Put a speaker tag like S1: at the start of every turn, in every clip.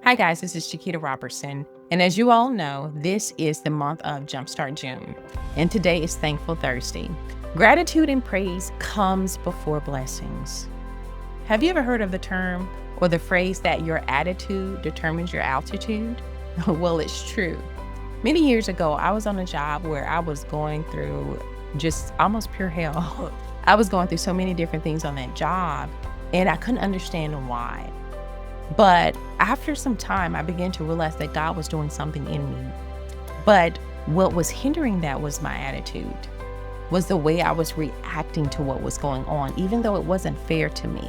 S1: Hi guys, this is Chiquita Robertson, and as you all know, this is the month of Jumpstart June, and today is Thankful Thursday. Gratitude and praise comes before blessings. Have you ever heard of the term or the phrase that your attitude determines your altitude? Well, it's true. Many years ago, I was on a job where I was going through just almost pure hell. I was going through so many different things on that job, and I couldn't understand why. But after some time, I began to realize that God was doing something in me. But what was hindering that was my attitude, was the way I was reacting to what was going on, even though it wasn't fair to me.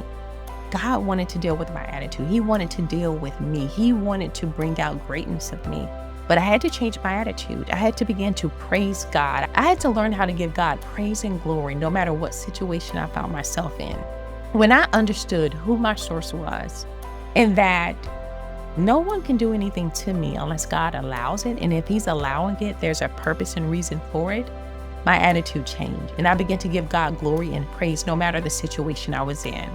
S1: God wanted to deal with my attitude. He wanted to deal with me. He wanted to bring out greatness of me. But I had to change my attitude. I had to begin to praise God. I had to learn how to give God praise and glory no matter what situation I found myself in. When I understood who my source was, and that no one can do anything to me unless God allows it. And if He's allowing it, there's a purpose and reason for it. My attitude changed. And I began to give God glory and praise no matter the situation I was in.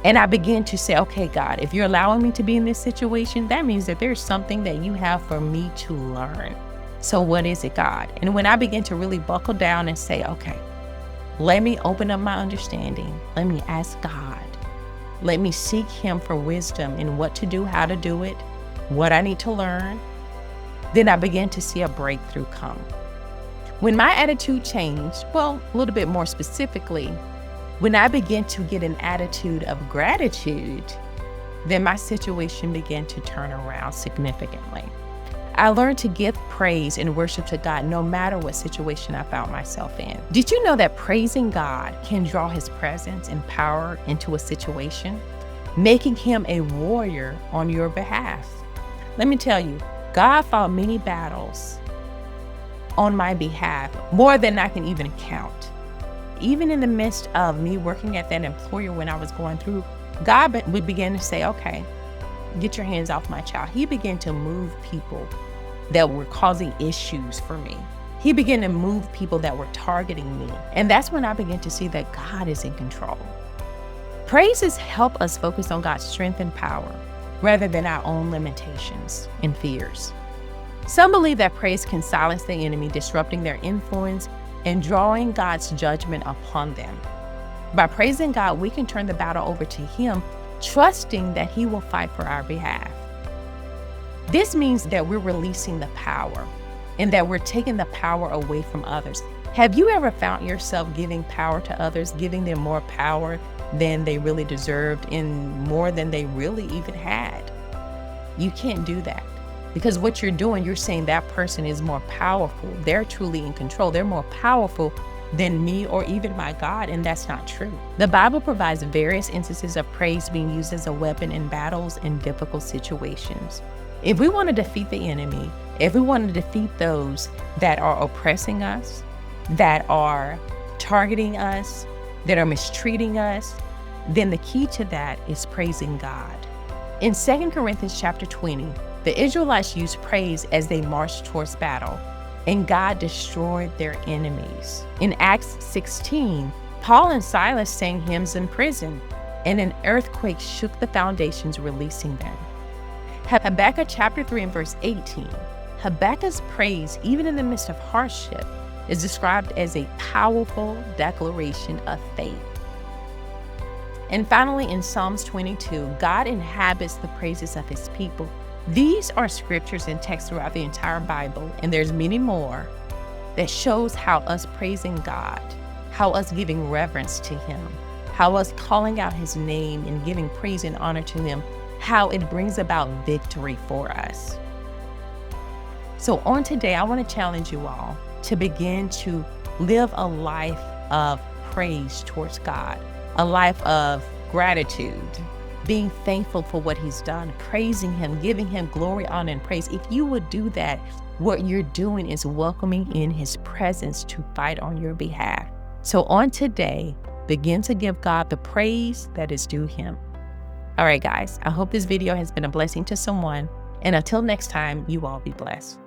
S1: And I began to say, okay, God, if you're allowing me to be in this situation, that means that there's something that you have for me to learn. So what is it, God? And when I began to really buckle down and say, okay, let me open up my understanding. Let me ask God. Let me seek Him for wisdom in what to do, how to do it, what I need to learn. Then I began to see a breakthrough come. When my attitude changed, well, a little bit more specifically, when I began to get an attitude of gratitude, then my situation began to turn around significantly. I learned to give praise and worship to God no matter what situation I found myself in. Did you know that praising God can draw His presence and power into a situation, making Him a warrior on your behalf? Let me tell you, God fought many battles on my behalf, more than I can even count. Even in the midst of me working at that employer when I was going through, God would begin to say, okay, get your hands off my child. He began to move people that were causing issues for me. He began to move people that were targeting me. And that's when I began to see that God is in control. Praises help us focus on God's strength and power rather than our own limitations and fears. Some believe that praise can silence the enemy, disrupting their influence and drawing God's judgment upon them. By praising God, we can turn the battle over to Him, trusting that He will fight for our behalf. This means that we're releasing the power and that we're taking the power away from others. Have you ever found yourself giving power to others, giving them more power than they really deserved and more than they really even had? You can't do that, because what you're doing, you're saying that person is more powerful. They're truly in control. They're more powerful than me or even my God, and that's not true. The Bible provides various instances of praise being used as a weapon in battles and difficult situations. If we want to defeat the enemy, if we want to defeat those that are oppressing us, that are targeting us, that are mistreating us, then the key to that is praising God. In 2 Corinthians chapter 20, the Israelites used praise as they marched towards battle, and God destroyed their enemies. In Acts 16, Paul and Silas sang hymns in prison, and an earthquake shook the foundations, releasing them. Habakkuk chapter 3 and verse 18. Habakkuk's praise, even in the midst of hardship, is described as a powerful declaration of faith. And finally, in Psalms 22, God inhabits the praises of His people. These are scriptures and texts throughout the entire Bible, and there's many more that shows how us praising God, how us giving reverence to Him, how us calling out His name and giving praise and honor to Him, how it brings about victory for us. So on today, I want to challenge you all to begin to live a life of praise towards God, a life of gratitude, being thankful for what He's done, praising Him, giving Him glory, honor, and praise. If you would do that, what you're doing is welcoming in His presence to fight on your behalf. So on today, begin to give God the praise that is due Him. All right, guys, I hope this video has been a blessing to someone. And until next time, you all be blessed.